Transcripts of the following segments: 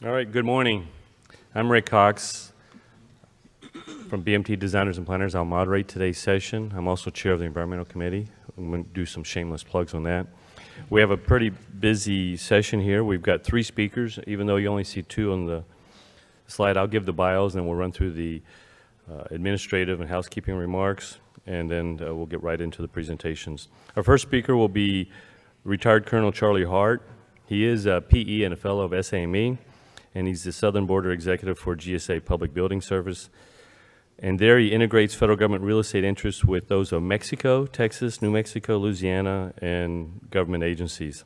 All right, good morning. I'm Rick Cox from BMT Designers and Planners. I'll moderate today's session. I'm also chair of the Environmental Committee. I'm going to do some shameless plugs on that. We have a pretty busy session here. We've got 3 speakers. Even though you only see 2 on the slide, I'll give the bios, and then we'll run through the administrative and housekeeping remarks, and then we'll get right into the presentations. Our first speaker will be retired Colonel Charlie Hart. He is a PE and a fellow of SAME, and he's the Southern Border Executive for GSA Public Building Service. And there he integrates federal government real estate interests with those of Mexico, Texas, New Mexico, Louisiana, and government agencies.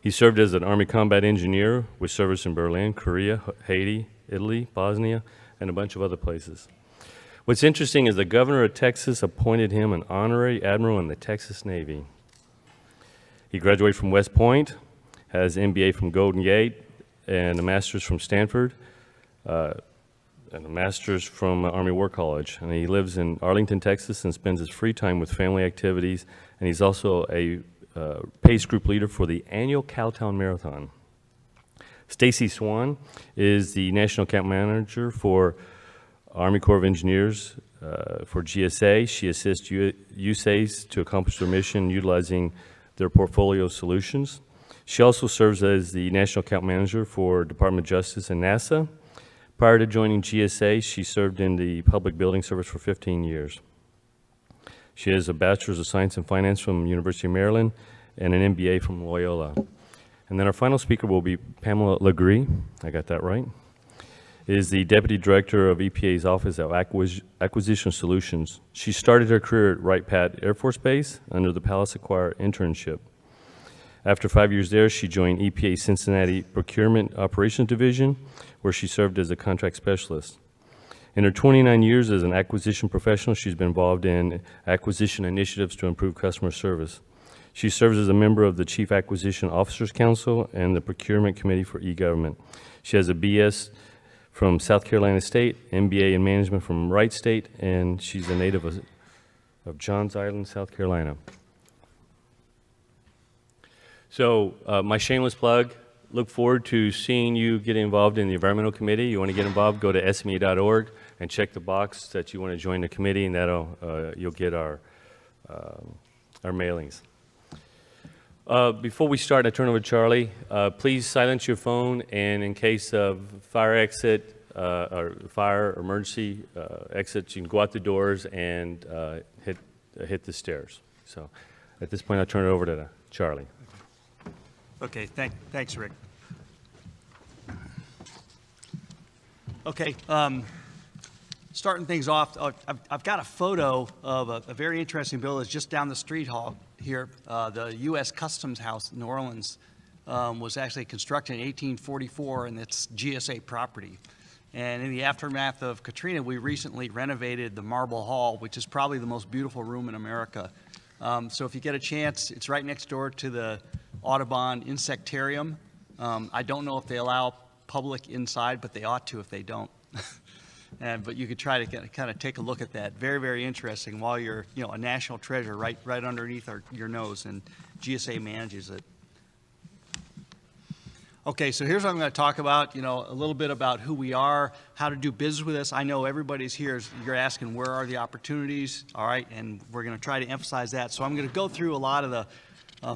He served as an Army combat engineer with service in Berlin, Korea, Haiti, Italy, Bosnia, and a bunch of other places. What's interesting is the governor of Texas appointed him an honorary admiral in the Texas Navy. He graduated from West Point, has an MBA from Golden Gate, and a master's from Stanford, and a master's from Army War College. And he lives in Arlington, Texas, and spends his free time with family activities. And he's also a PACE group leader for the annual Cowtown Marathon. Stacy Swan is the National Account Manager for Army Corps of Engineers for GSA. She assists USAs to accomplish their mission utilizing their portfolio of solutions. She also serves as the National Account Manager for Department of Justice and NASA. Prior to joining GSA, she served in the Public Building Service for 15 years. She has a Bachelor's of Science and Finance from University of Maryland and an MBA from Loyola. And then our final speaker will be Pamela Legree, I got that right, is the Deputy Director of EPA's Office of Acquisition Solutions. She started her career at Wright-Patt Air Force Base under the Palace Acquire internship. After 5 years there, she joined EPA Cincinnati Procurement Operations Division, where she served as a contract specialist. In her 29 years as an acquisition professional, she's been involved in acquisition initiatives to improve customer service. She serves as a member of the Chief Acquisition Officers Council and the Procurement Committee for e-Government. She has a BS from South Carolina State, MBA in Management from Wright State, and she's a native of Johns Island, South Carolina. So my shameless plug, look forward to seeing you get involved in the Environmental Committee. You want to get involved, go to sme.org and check the box that you want to join the committee, and that'll you'll get our mailings. Before we start, I turn over to Charlie. Please silence your phone, and in case of fire exit or fire emergency exits, you can go out the doors and hit the stairs. So at this point, I'll turn it over to Charlie. Okay, thanks, Rick. Okay, starting things off, I've got a photo of a very interesting building that's just down the street hall here. The U.S. Customs House in New Orleans was actually constructed in 1844, and it's GSA property. And in the aftermath of Katrina, we recently renovated the Marble Hall, which is probably the most beautiful room in America. So if you get a chance, it's right next door to the Audubon Insectarium. I don't know if they allow public inside, but they ought to if they don't. But you could try to kind of take a look at that. Very, very interesting. While you're, a national treasure right underneath your nose, and GSA manages it. Okay, so here's what I'm going to talk about. A little bit about who we are, how to do business with us. I know everybody's here. You're asking where are the opportunities, all right? And we're going to try to emphasize that. So I'm going to go through a lot of the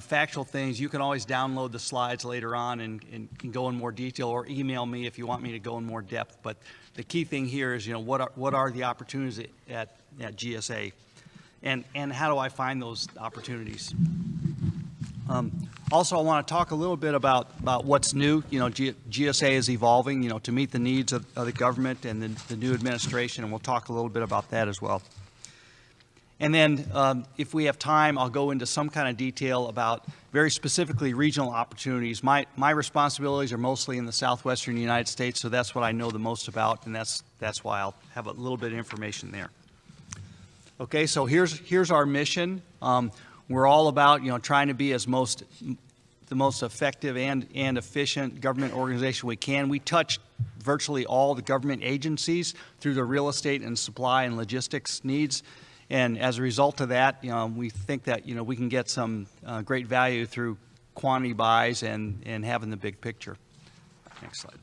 factual things. You can always download the slides later on and go in more detail, or email me if you want me to go in more depth. But the key thing here is, what are the opportunities at GSA, and how do I find those opportunities? Also, I want to talk a little bit about what's new. GSA is evolving, to meet the needs of the government and the new administration, and we'll talk a little bit about that as well. And then if we have time, I'll go into some kind of detail about very specifically regional opportunities. My responsibilities are mostly in the southwestern United States, so that's what I know the most about, and that's why I'll have a little bit of information there. Okay, so here's our mission. We're all about trying to be the most effective and efficient government organization we can. We touch virtually all the government agencies through the real estate and supply and logistics needs. And as a result of that, we think that we can get some great value through quantity buys and having the big picture. Next slide.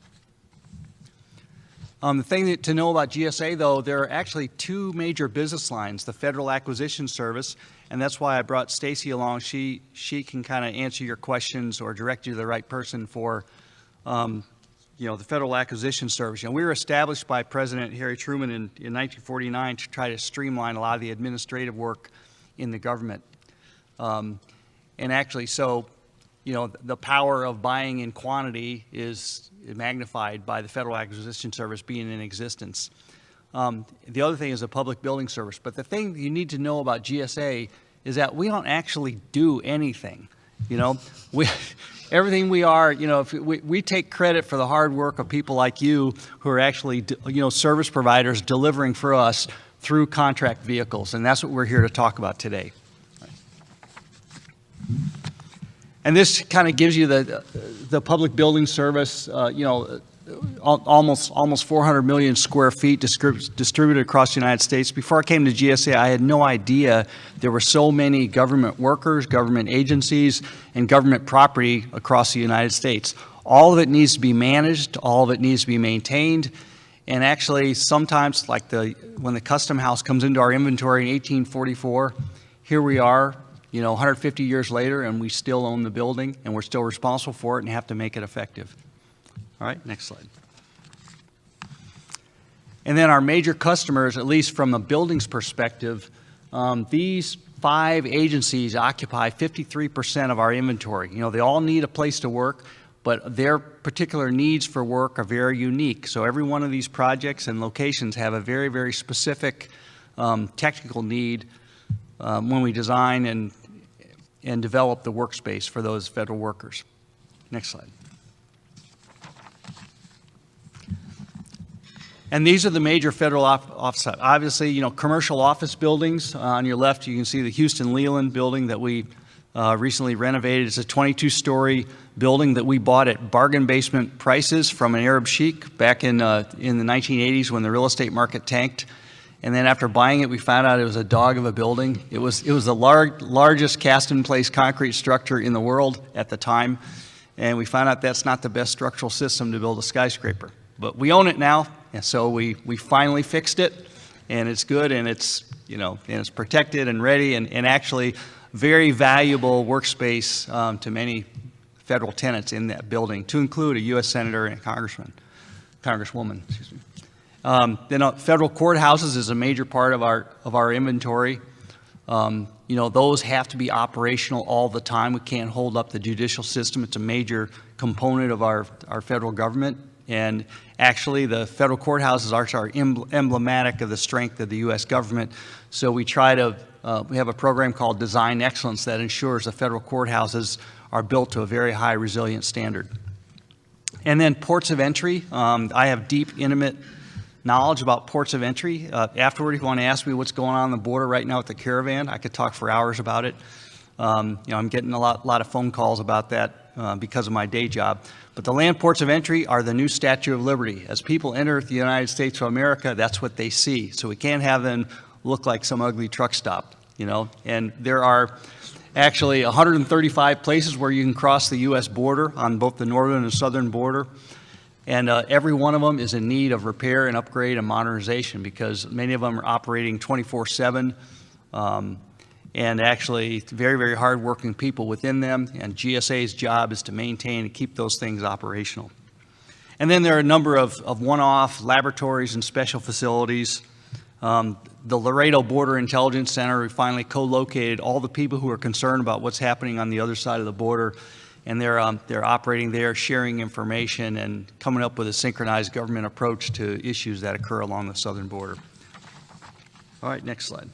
The thing to know about GSA, though, there are actually two major business lines, the Federal Acquisition Service, and that's why I brought Stacy along. She can kind of answer your questions or direct you to the right person for, the Federal Acquisition Service. We were established by President Harry Truman in 1949 to try to streamline a lot of the administrative work in the government. And actually, so, the power of buying in quantity is magnified by the Federal Acquisition Service being in existence. The other thing is the Public Building Service. But the thing you need to know about GSA is that we don't actually do anything. Everything we are, if we take credit for the hard work of people like you who are actually, service providers delivering for us through contract vehicles. And that's what we're here to talk about today. And this kind of gives you the Public Building Service, almost 400 million square feet distributed across the United States. Before I came to GSA, I had no idea there were so many government workers, government agencies, and government property across the United States. All of it needs to be managed, all of it needs to be maintained, and actually sometimes, like when the Custom House comes into our inventory in 1844, here we are, 150 years later, and we still own the building, and we're still responsible for it and have to make it effective. All right, next slide. And then our major customers, at least from the building's perspective, these 5 agencies occupy 53% of our inventory. They all need a place to work, but their particular needs for work are very unique. So every one of these projects and locations have a very, very specific technical need when we design and develop the workspace for those federal workers. Next slide. And these are the major federal offices. Obviously, commercial office buildings. On your left, you can see the Houston Leland building that we recently renovated. It's a 22-story building that we bought at bargain basement prices from an Arab sheik back in the 1980s when the real estate market tanked. And then after buying it, we found out it was a dog of a building. It was the largest cast-in-place concrete structure in the world at the time. And we found out that's not the best structural system to build a skyscraper. But we own it now, and so we finally fixed it, and it's good, and it's, and it's protected and ready, and actually very valuable workspace to many federal tenants in that building, to include a U.S. Senator and a Congresswoman, excuse me. Then federal courthouses is a major part of our inventory. Those have to be operational all the time. We can't hold up the judicial system. It's a major component of our federal government. And actually, the federal courthouses are emblematic of the strength of the U.S. government. So we try to, we have a program called Design Excellence that ensures the federal courthouses are built to a very high resilient standard. And then ports of entry. I have deep, intimate knowledge about ports of entry. Afterward, if you want to ask me what's going on the border right now with the caravan, I could talk for hours about it. I'm getting a lot of phone calls about that because of my day job. But the land ports of entry are the new Statue of Liberty. As people enter the United States of America, that's what they see. So we can't have them look like some ugly truck stop, And there are actually 135 places where you can cross the U.S. border on both the northern and southern border. And every one of them is in need of repair and upgrade and modernization because many of them are operating 24/7 and actually very, very hardworking people within them. And GSA's job is to maintain and keep those things operational. And then there are a number of one-off laboratories and special facilities. The Laredo Border Intelligence Center, we finally co-located all the people who are concerned about what's happening on the other side of the border. And they're operating there, sharing information, and coming up with a synchronized government approach to issues that occur along the southern border. All right, next slide.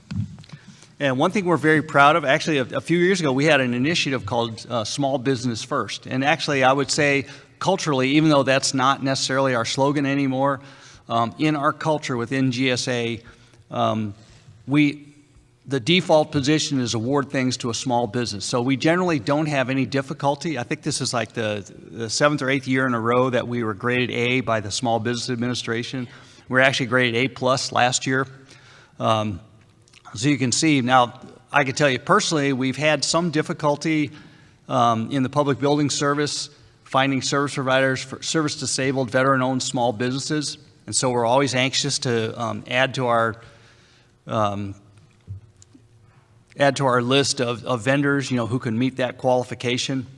And one thing we're very proud of, actually a few years ago, we had an initiative called Small Business First. And actually, I would say culturally, even though that's not necessarily our slogan anymore, in our culture within GSA, the default position is award things to a small business. So we generally don't have any difficulty. I think this is like the 7th or 8th year in a row that we were graded A by the Small Business Administration. We were actually graded A+ last year. So you can see, now I can tell you personally, we've had some difficulty in the Public Building Service finding service providers for service-disabled, veteran-owned small businesses. And so we're always anxious to add to our list of vendors, who can meet that qualification.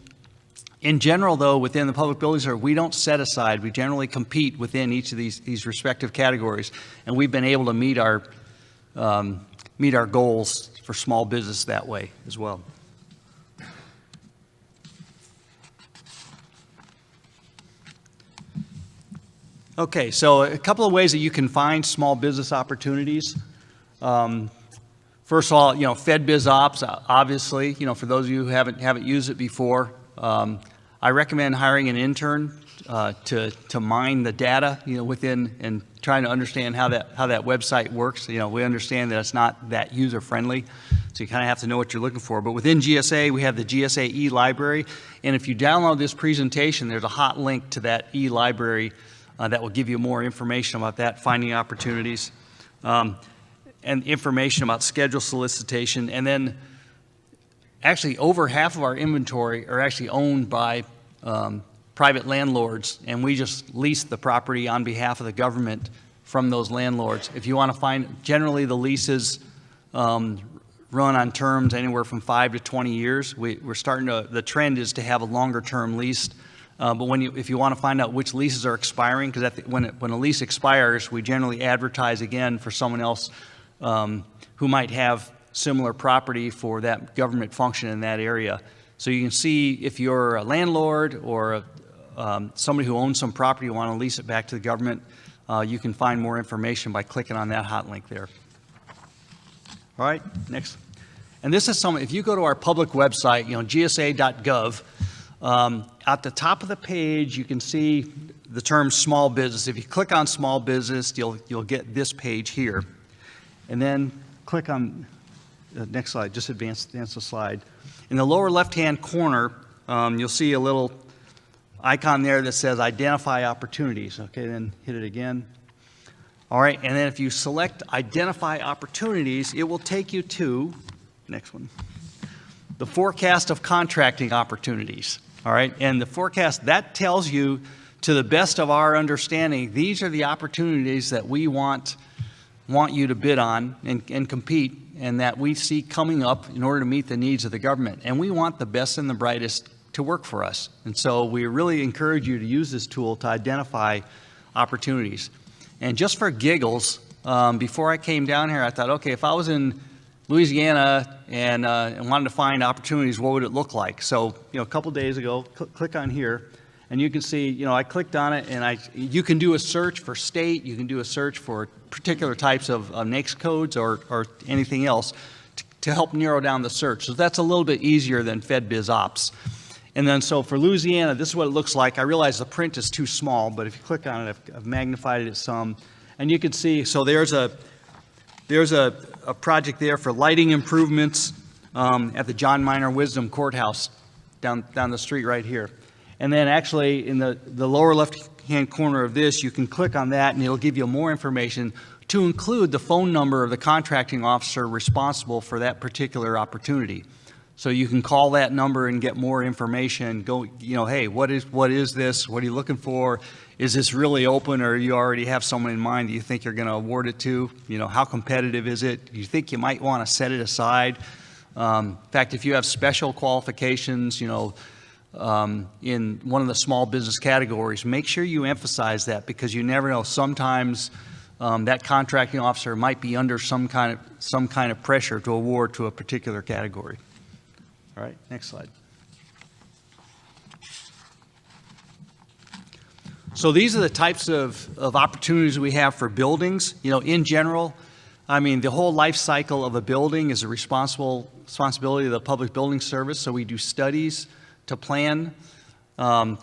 In general, though, within the public buildings, we don't set aside. We generally compete within each of these respective categories, and we've been able to meet our goals for small business that way as well. Okay, so a couple of ways that you can find small business opportunities. First of all, FedBiz Ops, obviously, for those of you who haven't used it before, I recommend hiring an intern to mine the data, within and trying to understand how that website works. We understand that it's not that user friendly, so you kind of have to know what you're looking for. But within GSA, we have the GSA e-library, and if you download this presentation, there's a hot link to that e-library that will give you more information about that, finding opportunities, and information about schedule solicitation. And then actually over half of our inventory are actually owned by private landlords, and we just lease the property on behalf of the government from those landlords. If you want to find, generally the leases run on terms anywhere from 5 to 20 years. We're starting to, the trend is to have a longer term lease. But if you want to find out which leases are expiring, because when a lease expires, we generally advertise again for someone else who might have similar property for that government function in that area. So you can see if you're a landlord or somebody who owns some property and want to lease it back to the government, you can find more information by clicking on that hot link there. All right, next. And this is if you go to our public website, gsa.gov, at the top of the page, you can see the term small business. If you click on small business, you'll get this page here. And then click on the next slide, just advance the slide. In the lower left-hand corner, you'll see a little icon there that says Identify Opportunities. Okay, then hit it again. All right, and then if you select Identify Opportunities, it will take you to, next one, the Forecast of Contracting Opportunities. All right, and the forecast, that tells you, to the best of our understanding, these are the opportunities that we want you to bid on and compete, and that we see coming up in order to meet the needs of the government. And we want the best and the brightest to work for us. And so we really encourage you to use this tool to identify opportunities. And just for giggles, before I came down here, I thought, okay, if I was in Louisiana and wanted to find opportunities, what would it look like? So, a couple days ago, click on here, and you can see, I clicked on it, and you can do a search for state, you can do a search for particular types of NAICS codes or anything else to help narrow down the search. So that's a little bit easier than FedBiz Ops. And then so for Louisiana, this is what it looks like. I realize the print is too small, but if you click on it, I've magnified it some, and you can see, so there's a project there for lighting improvements at the John Minor Wisdom Courthouse down the street right here. And then actually in the lower left-hand corner of this, you can click on that and it'll give you more information to include the phone number of the contracting officer responsible for that particular opportunity. So you can call that number and get more information. Go, hey, what is this? What are you looking for? Is this really open, or you already have someone in mind that you think you're going to award it to? How competitive is it? You think you might want to set it aside? In fact, if you have special qualifications, in one of the small business categories, make sure you emphasize that, because you never know. Sometimes that contracting officer might be under some kind of pressure to award to a particular category. All right, next slide. So these are the types of opportunities we have for buildings. In general, the whole life cycle of a building is a responsibility of the Public Building Service. So we do studies to plan,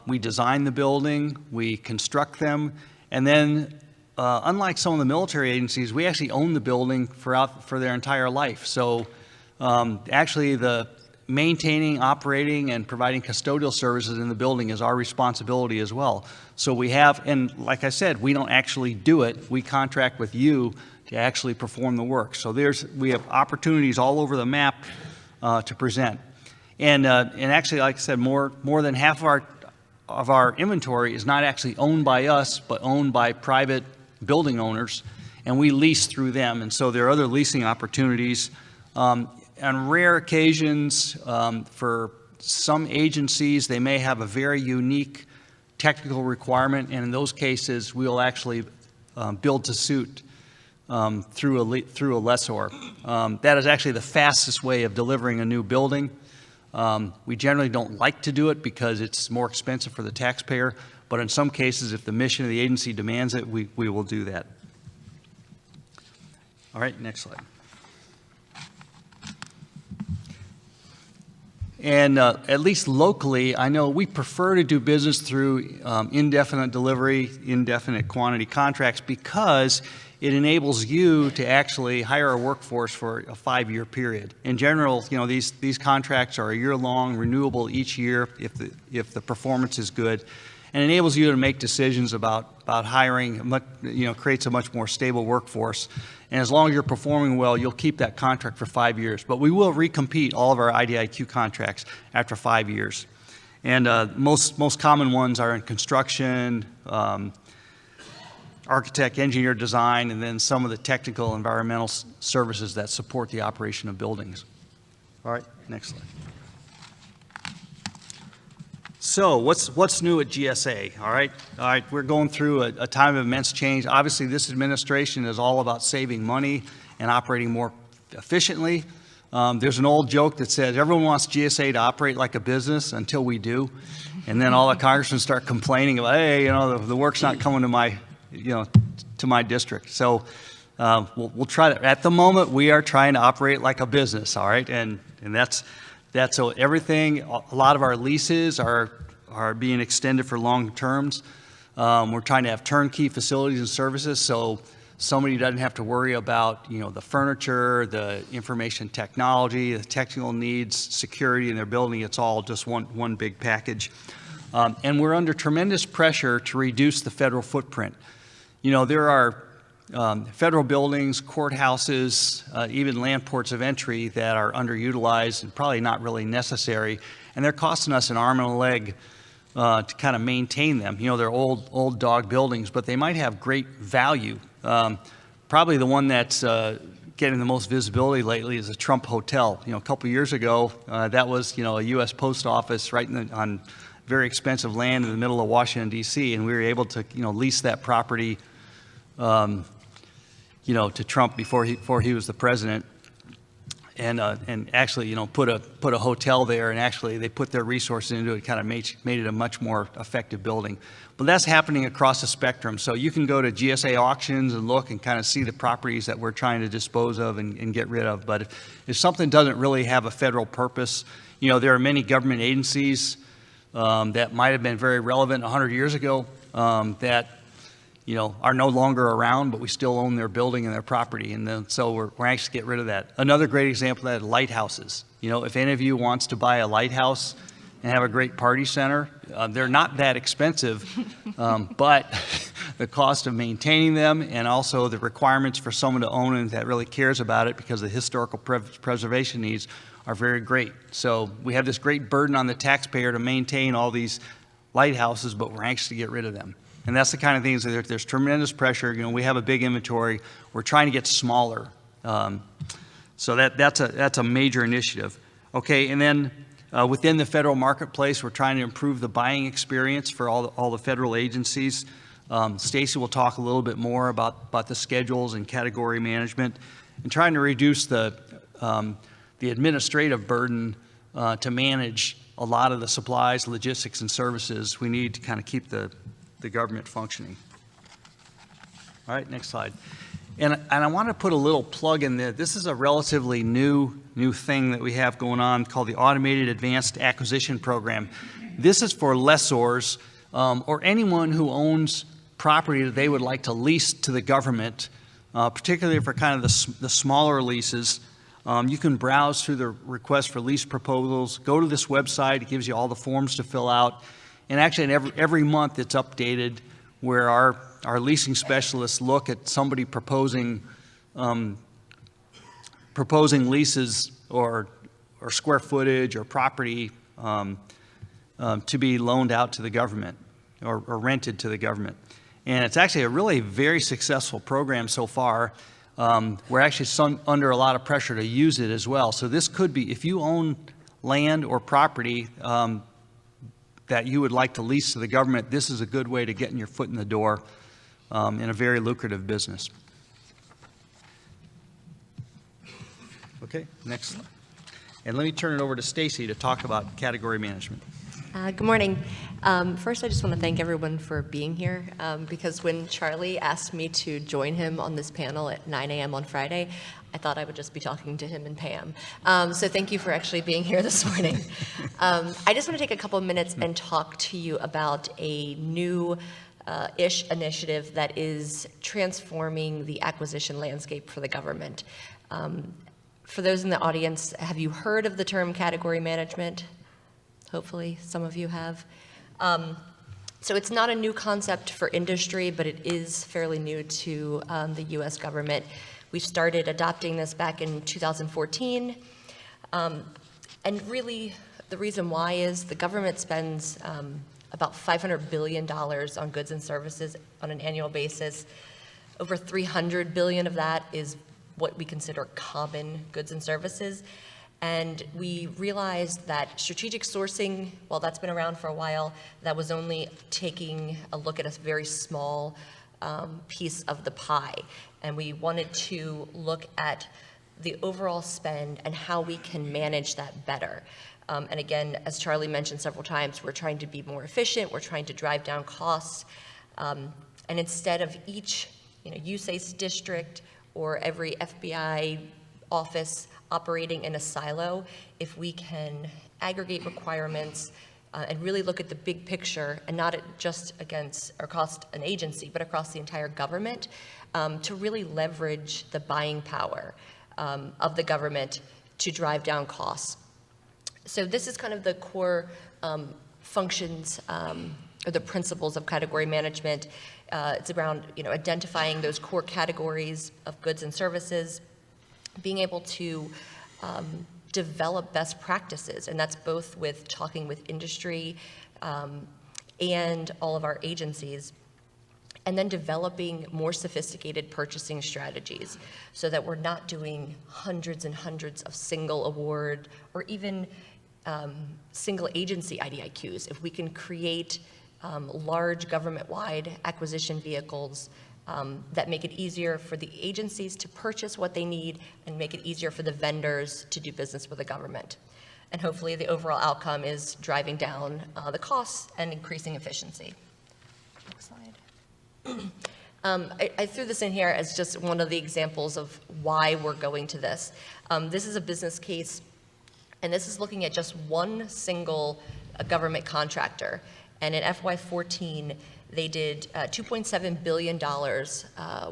we design the building, we construct them, and then unlike some of the military agencies, we actually own the building for their entire life. So actually the maintaining, operating, and providing custodial services in the building is our responsibility as well. So we have, and like I said, we don't actually do it. We contract with you to actually perform the work. So we have opportunities all over the map to present. And actually, like I said, more than half of our inventory is not actually owned by us, but owned by private building owners, and we lease through them. And so there are other leasing opportunities. On rare occasions, for some agencies, they may have a very unique technical requirement, and in those cases, we'll actually build to suit through a lessor. That is actually the fastest way of delivering a new building. We generally don't like to do it because it's more expensive for the taxpayer, but in some cases, if the mission of the agency demands it, we will do that. All right, next slide. And at least locally, I know we prefer to do business through indefinite delivery, indefinite quantity contracts, because it enables you to actually hire a workforce for a 5-year period. In general, you know, these contracts are a year-long, renewable each year if the performance is good, and enables you to make decisions about hiring. You know, creates a much more stable workforce. And as long as you're performing well, you'll keep that contract for 5 years. But we will recompete all of our IDIQ contracts after 5 years. And most common ones are in construction, architect, engineer, design, and then some of the technical environmental services that support the operation of buildings. All right, next slide. So what's new at GSA? All right, we're going through a time of immense change. Obviously, this administration is all about saving money and operating more efficiently. There's an old joke that says everyone wants GSA to operate like a business until we do, and then all the congressmen start complaining about, hey, you know, the work's not coming to my district. So we'll try that. At the moment, we are trying to operate like a business. All right, and that's so everything. A lot of our leases are being extended for long terms. We're trying to have turnkey facilities and services, so somebody doesn't have to worry about, you know, the furniture, the information technology, the technical needs, security in their building. It's all just one big package. And we're under tremendous pressure to reduce the federal footprint. You know, there are federal buildings, courthouses, even land ports of entry that are underutilized and probably not really necessary, and they're costing us an arm and a leg to kind of maintain them. You know, they're old dog buildings, but they might have great value. Probably the one that's getting the most visibility lately is the Trump Hotel. You know, a couple years ago, that was, you know, a U.S. post office right on very expensive land in the middle of Washington, D.C., and we were able to, you know, lease that property you know, to Trump before he was the president, and actually, you know, put a hotel there, and actually they put their resources into it, kind of made it a much more effective building. But that's happening across the spectrum. So you can go to GSA auctions and look and kind of see the properties that we're trying to dispose of and get rid of. But if something doesn't really have a federal purpose, you know, there are many government agencies that might have been very relevant 100 years ago that, you know, are no longer around, but we still own their building and their property, and then, so we're anxious to get rid of that. Another great example of that, lighthouses. You know, if any of you wants to buy a lighthouse and have a great party center, they're not that expensive, but the cost of maintaining them and also the requirements for someone to own it that really cares about it because the historical preservation needs are very great. So we have this great burden on the taxpayer to maintain all these lighthouses, but we're anxious to get rid of them. And that's the kind of things that there's tremendous pressure. You know, we have a big inventory. We're trying to get smaller. So that's a major initiative. Okay, and then within the federal marketplace, we're trying to improve the buying experience for all the federal agencies. Stacy will talk a little bit more about the schedules and category management, and trying to reduce the administrative burden to manage a lot of the supplies, logistics, and services we need to kind of keep the government functioning. All right, next slide. And I want to put a little plug in there. This is a relatively new thing that we have going on called the Automated Advanced Acquisition Program. This is for lessors or anyone who owns property that they would like to lease to the government, particularly for kind of the smaller leases. You can browse through the request for lease proposals. Go to this website. It gives you all the forms to fill out. And actually, every month it's updated where our leasing specialists look at somebody proposing leases or square footage or property to be loaned out to the government or rented to the government. And it's actually a really very successful program so far. We're actually under a lot of pressure to use it as well. So this could be, if you own land or property that you would like to lease to the government, this is a good way to get your foot in the door in a very lucrative business. Okay, next slide. And let me turn it over to Stacy to talk about category management. Good morning. First, I just want to thank everyone for being here, because when Charlie asked me to join him on this panel at 9 a.m. on Friday, I thought I would just be talking to him and Pam. So thank you for actually being here this morning. I just want to take a couple of minutes and talk to you about a new-ish initiative that is transforming the acquisition landscape for the government. For those in the audience, have you heard of the term category management? Hopefully, some of you have. So it's not a new concept for industry, but it is fairly new to the U.S. government. We started adopting this back in 2014. And really, the reason why is the government spends about $500 billion on goods and services on an annual basis. Over $300 billion of that is what we consider common goods and services. And we realized that strategic sourcing, while that's been around for a while, that was only taking a look at a very small piece of the pie. And we wanted to look at the overall spend and how we can manage that better. And again, as Charlie mentioned several times, we're trying to be more efficient, we're trying to drive down costs. And instead of each USACE district or every FBI office operating in a silo, if we can aggregate requirements and really look at the big picture and not just against or across an agency, but across the entire government, to really leverage the buying power of the government to drive down costs. So this is kind of the core functions or the principles of category management. It's around identifying those core categories of goods and services, being able to develop best practices, and that's both with talking with industry and all of our agencies, and then developing more sophisticated purchasing strategies so that we're not doing hundreds and hundreds of single award or even single agency IDIQs. If we can create large government-wide acquisition vehicles that make it easier for the agencies to purchase what they need and make it easier for the vendors to do business with the government. And hopefully the overall outcome is driving down the costs and increasing efficiency. Next slide. I threw this in here as just one of the examples of why we're going to this. This is a business case, and this is looking at just one single government contractor. And in FY14, they did $2.7 billion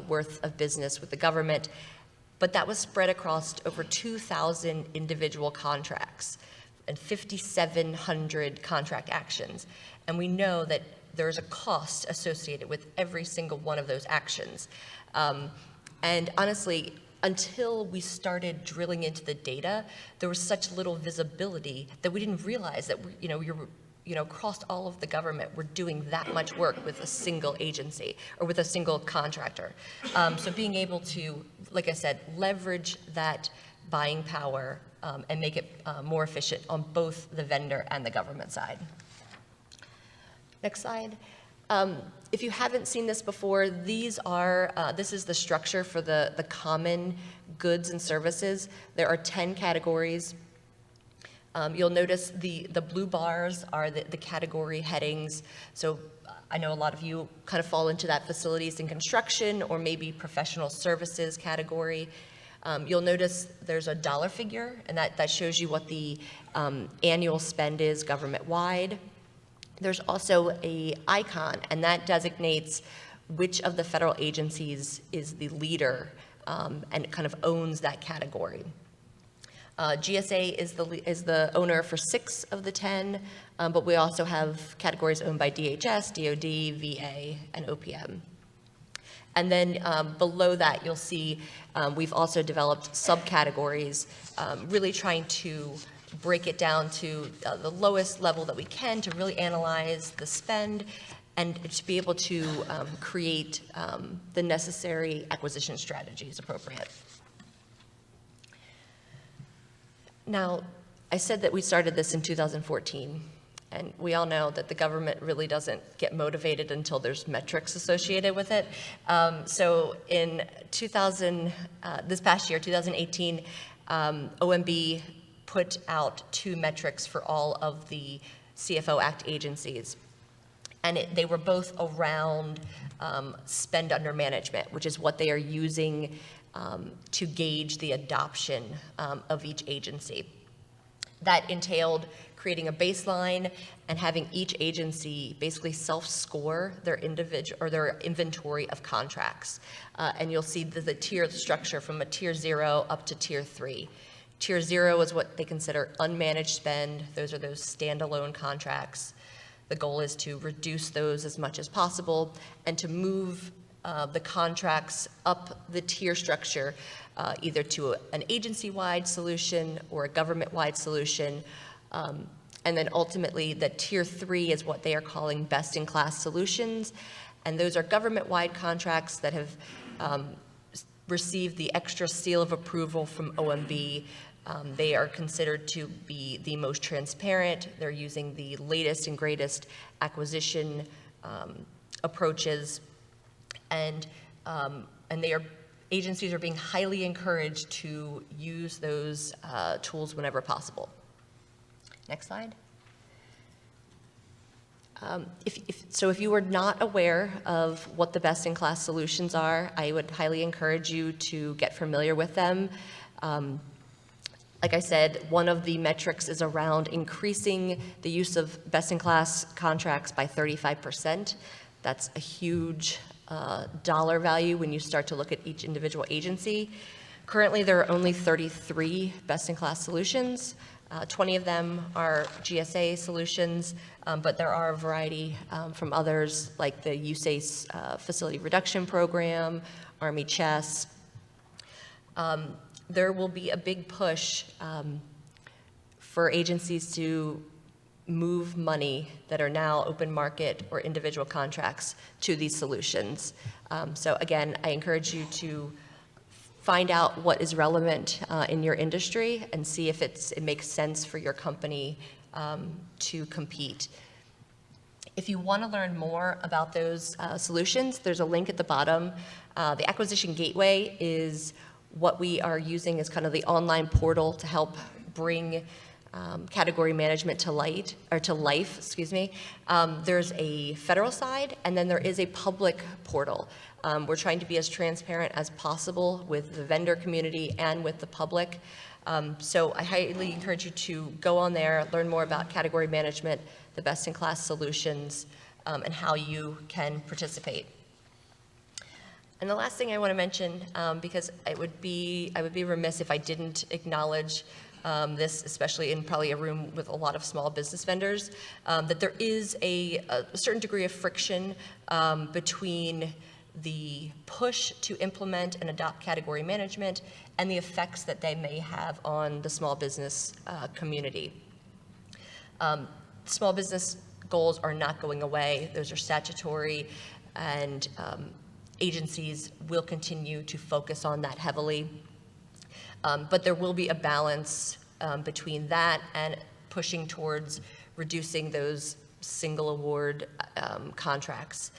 worth of business with the government, but that was spread across over 2,000 individual contracts and 5,700 contract actions. And we know that there's a cost associated with every single one of those actions. And honestly, until we started drilling into the data, there was such little visibility that we didn't realize that across all of the government, we're doing that much work with a single agency or with a single contractor. So being able to, like I said, leverage that buying power and make it more efficient on both the vendor and the government side. Next slide. If you haven't seen this before, this is the structure for the common goods and services. There are 10 categories. You'll notice the blue bars are the category headings. So I know a lot of you kind of fall into that facilities and construction or maybe professional services category. You'll notice there's a dollar figure, and that shows you what the annual spend is government-wide. There's also a icon, and that designates which of the federal agencies is the leader and kind of owns that category. GSA is the owner for 6 of the 10, but we also have categories owned by DHS, DOD, VA, and OPM. And then below that, you'll see we've also developed subcategories, really trying to break it down to the lowest level that we can to really analyze the spend and to be able to create the necessary acquisition strategies appropriate. Now, I said that we started this in 2014, and we all know that the government really doesn't get motivated until there's metrics associated with it. So in this past year, 2018, OMB put out 2 metrics for all of the CFO Act agencies. And they were both around spend under management, which is what they are using to gauge the adoption of each agency. That entailed creating a baseline and having each agency basically self-score their inventory of contracts. And you'll see the tiered structure from a tier 0 up to tier 3. Tier 0 is what they consider unmanaged spend. Those are those standalone contracts. The goal is to reduce those as much as possible and to move the contracts up the tier structure, either to an agency-wide solution or a government-wide solution. And then ultimately, the tier 3 is what they are calling best-in-class solutions. And those are government-wide contracts that have received the extra seal of approval from OMB. They are considered to be the most transparent. They're using the latest and greatest acquisition approaches, and agencies are being highly encouraged to use those tools whenever possible. Next slide. If you are not aware of what the best-in-class solutions are, I would highly encourage you to get familiar with them. Like I said, one of the metrics is around increasing the use of best-in-class contracts by 35%. That's a huge dollar value when you start to look at each individual agency. Currently, there are only 33 best-in-class solutions. 20 of them are GSA solutions, but there are a variety from others like the USACE Facility Reduction Program, Army Chess. There will be a big push for agencies to move money that are now open market or individual contracts to these solutions. So again, I encourage you to find out what is relevant in your industry and see if it makes sense for your company to compete. If you want to learn more about those solutions, there's a link at the bottom. The Acquisition Gateway is what we are using as kind of the online portal to help bring category management to life. There's a federal side, and then there is a public portal. We're trying to be as transparent as possible with the vendor community and with the public. So I highly encourage you to go on there, learn more about category management, the best-in-class solutions, and how you can participate. And the last thing I want to mention, because I would be remiss if I didn't acknowledge this, especially in probably a room with a lot of small business vendors, that there is a certain degree of friction between the push to implement and adopt category management and the effects that they may have on the small business community. Small business goals are not going away. Those are statutory, and agencies will continue to focus on that heavily. But there will be a balance between that and pushing towards reducing those single award contracts.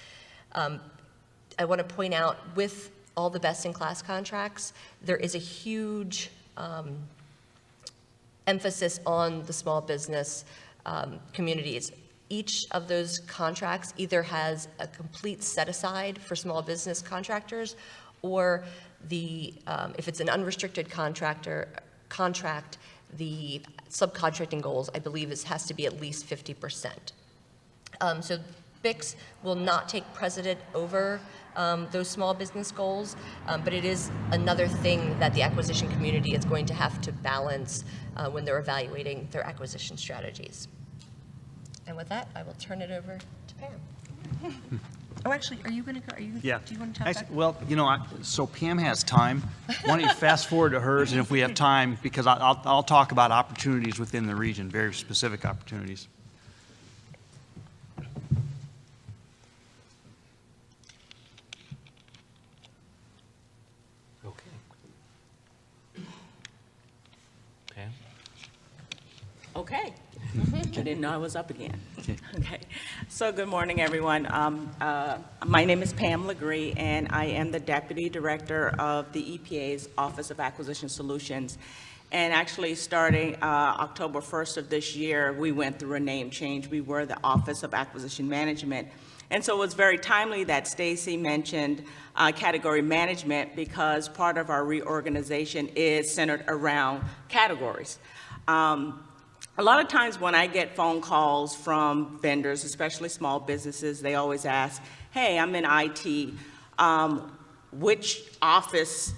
I want to point out, with all the best-in-class contracts, there is a huge emphasis on the small business communities. Each of those contracts either has a complete set-aside for small business contractors, or if it's an unrestricted contract, the subcontracting goals, I believe, has to be at least 50%. So BICs will not take precedent over those small business goals, but it is another thing that the acquisition community is going to have to balance when they're evaluating their acquisition strategies. And with that, I will turn it over to Pam. Oh, actually, are you going to go? Yeah. Do you want to talk Actually, about? well, you know, so Pam has time. Why don't you fast forward to hers, and if we have time, because I'll talk about opportunities within the region, very specific opportunities. Okay. Pam? Okay. I didn't know I was up again. Okay. So good morning, everyone. My name is Pam Legree, and I am the Deputy Director of the EPA's Office of Acquisition Solutions. And actually, starting October 1st of this year, we went through a name change. We were the Office of Acquisition Management. And so it was very timely that Stacy mentioned category management, because part of our reorganization is centered around categories. A lot of times when I get phone calls from vendors, especially small businesses, they always ask, hey, I'm in IT, which office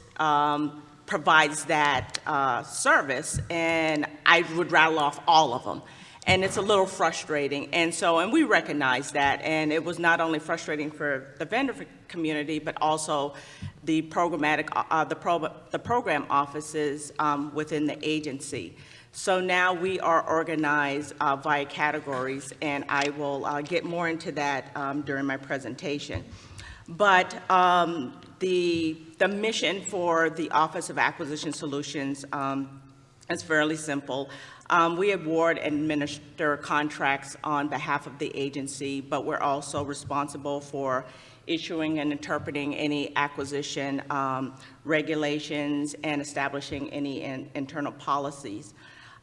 provides that service? And I would rattle off all of them. And it's a little frustrating. And we recognize that. And it was not only frustrating for the vendor community, but also the programmatic, the program offices within the agency. So now we are organized via categories, and I will get more into that during my presentation. But the mission for the Office of Acquisition Solutions is fairly simple. We award and administer contracts on behalf of the agency, but we're also responsible for issuing and interpreting any acquisition regulations and establishing any internal policies.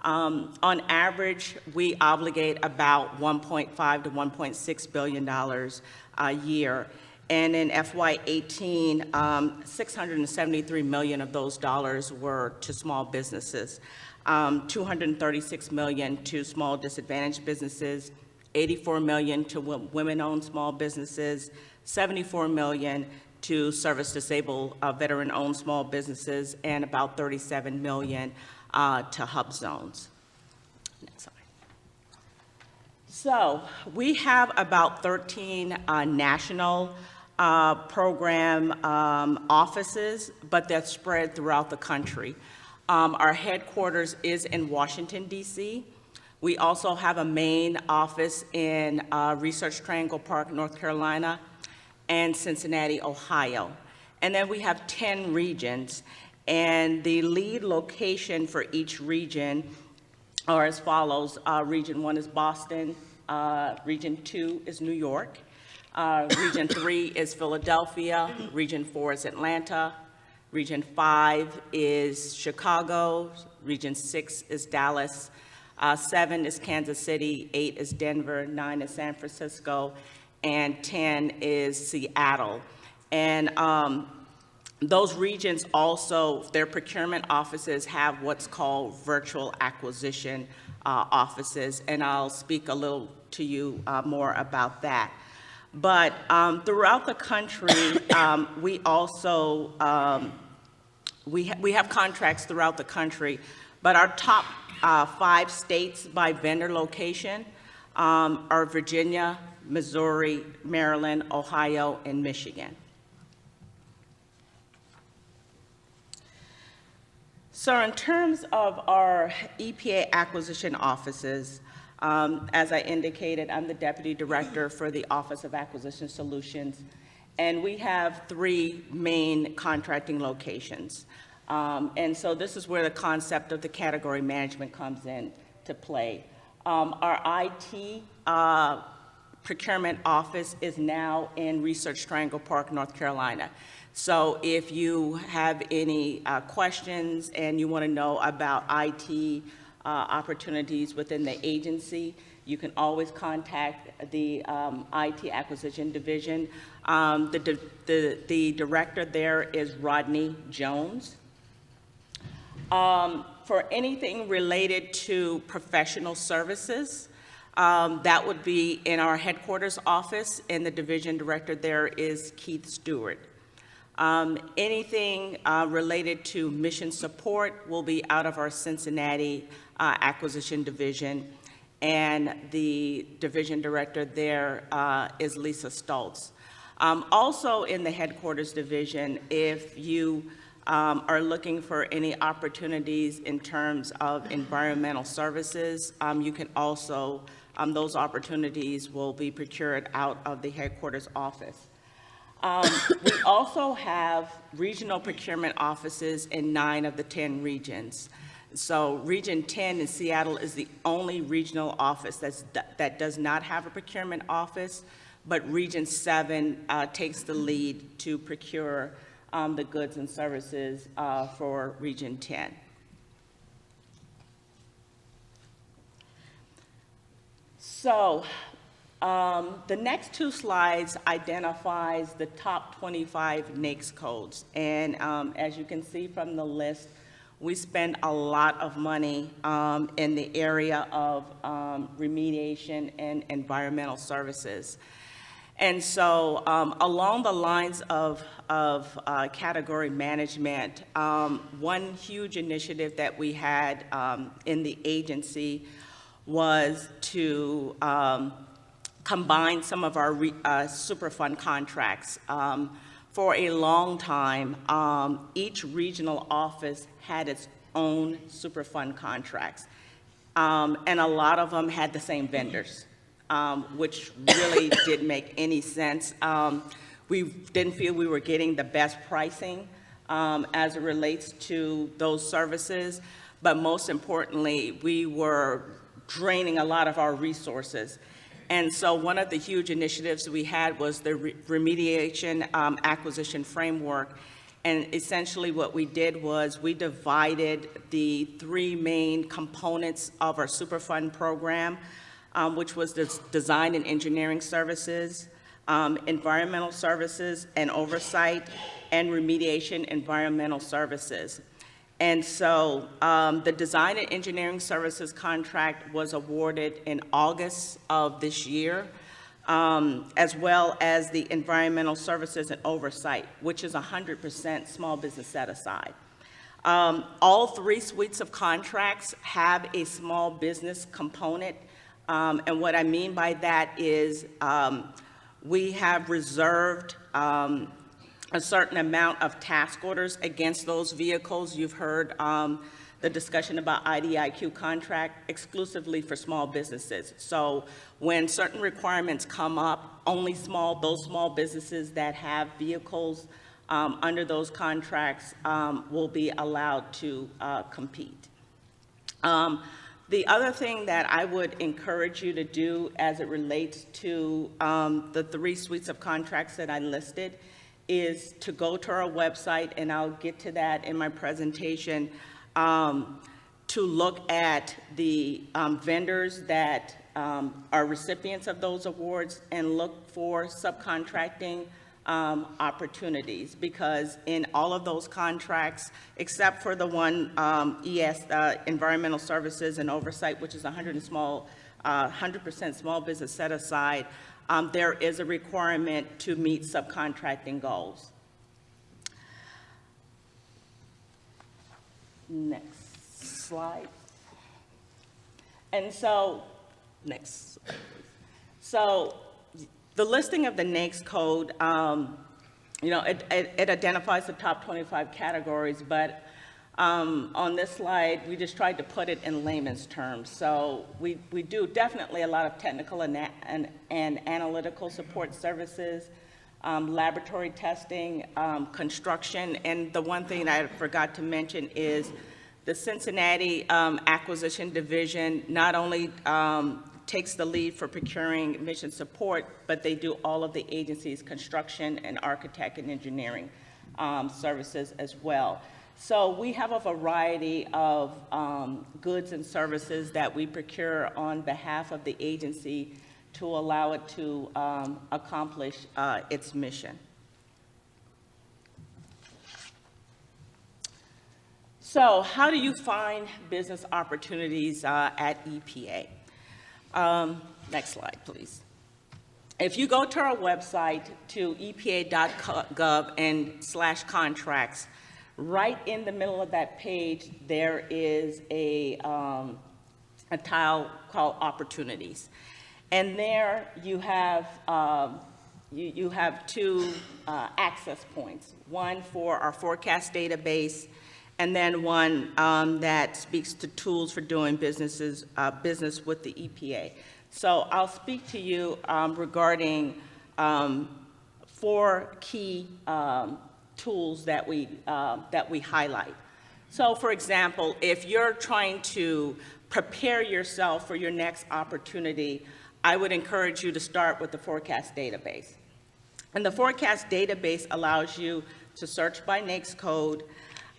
On average, we obligate about $1.5 to $1.6 billion a year. And in FY18, $673 million of those dollars were to small businesses, $236 million to small disadvantaged businesses, $84 million to women-owned small businesses, $74 million to service-disabled veteran-owned small businesses, and about $37 million to hub zones. Next slide. So we have about 13 national program offices, but they're spread throughout the country. Our headquarters is in Washington, D.C. We also have a main office in Research Triangle Park, North Carolina, and Cincinnati, Ohio. And then we have 10 regions. And the lead location for each region are as follows. Region 1 is Boston. Region 2 is New York. Region 3 is Philadelphia. Region 4 is Atlanta. Region 5 is Chicago. Region 6 is Dallas. 7 is Kansas City. 8 is Denver. 9 is San Francisco. And 10 is Seattle. And those regions also, their procurement offices have what's called virtual acquisition offices, and I'll speak a little to you more about that. But throughout the country, we also, we have contracts throughout the country, but our top 5 states by vendor location are Virginia, Missouri, Maryland, Ohio, and Michigan. So in terms of our EPA acquisition offices, as I indicated, I'm the Deputy Director for the Office of Acquisition Solutions, and we have 3 main contracting locations. And so this is where the concept of the category management comes in to play. Our IT procurement office is now in Research Triangle Park, North Carolina. So if you have any questions and you want to know about IT opportunities within the agency, you can always contact the IT Acquisition Division. The director there is Rodney Jones. For anything related to professional services, that would be in our headquarters office, and the division director there is Keith Stewart. Anything related to mission support will be out of our Cincinnati acquisition division, and the division director there is Lisa Stoltz. Also in the headquarters division, if you are looking for any opportunities in terms of environmental services, you can also, those opportunities will be procured out of the headquarters office. We also have regional procurement offices in 9 of the 10 regions. So Region 10 in Seattle is the only regional office that does not have a procurement office, but Region 7 takes the lead to procure the goods and services for Region 10. So the next 2 slides identifies the top 25 NAICS codes. And as you can see from the list, we spend a lot of money in the area of remediation and environmental services. And so along the lines of category management, one huge initiative that we had in the agency was to combine some of our Superfund contracts. For a long time, each regional office had its own Superfund contracts, and a lot of them had the same vendors, which really didn't make any sense. We didn't feel we were getting the best pricing as it relates to those services, but most importantly, we were draining a lot of our resources. And so one of the huge initiatives we had was the remediation acquisition framework. And essentially what we did was we divided the 3 main components of our Superfund program, which was the design and engineering services, environmental services and oversight, and remediation environmental services. And so the design and engineering services contract was awarded in August of this year, as well as the environmental services and oversight, which is 100% small business set aside. All 3 suites of contracts have a small business component. And what I mean by that is we have reserved a certain amount of task orders against those vehicles. You've heard the discussion about IDIQ contract exclusively for small businesses. So when certain requirements come up, only those small businesses that have vehicles under those contracts will be allowed to compete. The other thing that I would encourage you to do as it relates to the 3 suites of contracts that I listed is to go to our website, and I'll get to that in my presentation, to look at the vendors that are recipients of those awards and look for subcontracting opportunities, because in all of those contracts, except for the one environmental services and oversight, which is 100% small business set aside, there is a requirement to meet subcontracting goals. Next slide. And so, next. So, the listing of the NAICS code, it identifies the top 25 categories, but on this slide, we just tried to put it in layman's terms. So we do definitely a lot of technical and analytical support services, laboratory testing, construction, and the one thing I forgot to mention is the Cincinnati Acquisition Division not only takes the lead for procuring mission support, but they do all of the agency's construction and architect and engineering services as well. So we have a variety of goods and services that we procure on behalf of the agency to allow it to accomplish its mission. So how do you find business opportunities at EPA? Next slide, please. If you go to our website to epa.gov and /contracts, right in the middle of that page, there is a tile called Opportunities. And there you have you have two access points, one for our forecast database, and then one that speaks to tools for doing business with the EPA. So I'll speak to you regarding 4 key tools that we highlight. So, for example, if you're trying to prepare yourself for your next opportunity, I would encourage you to start with the forecast database. And the forecast database allows you to search by NAICS code,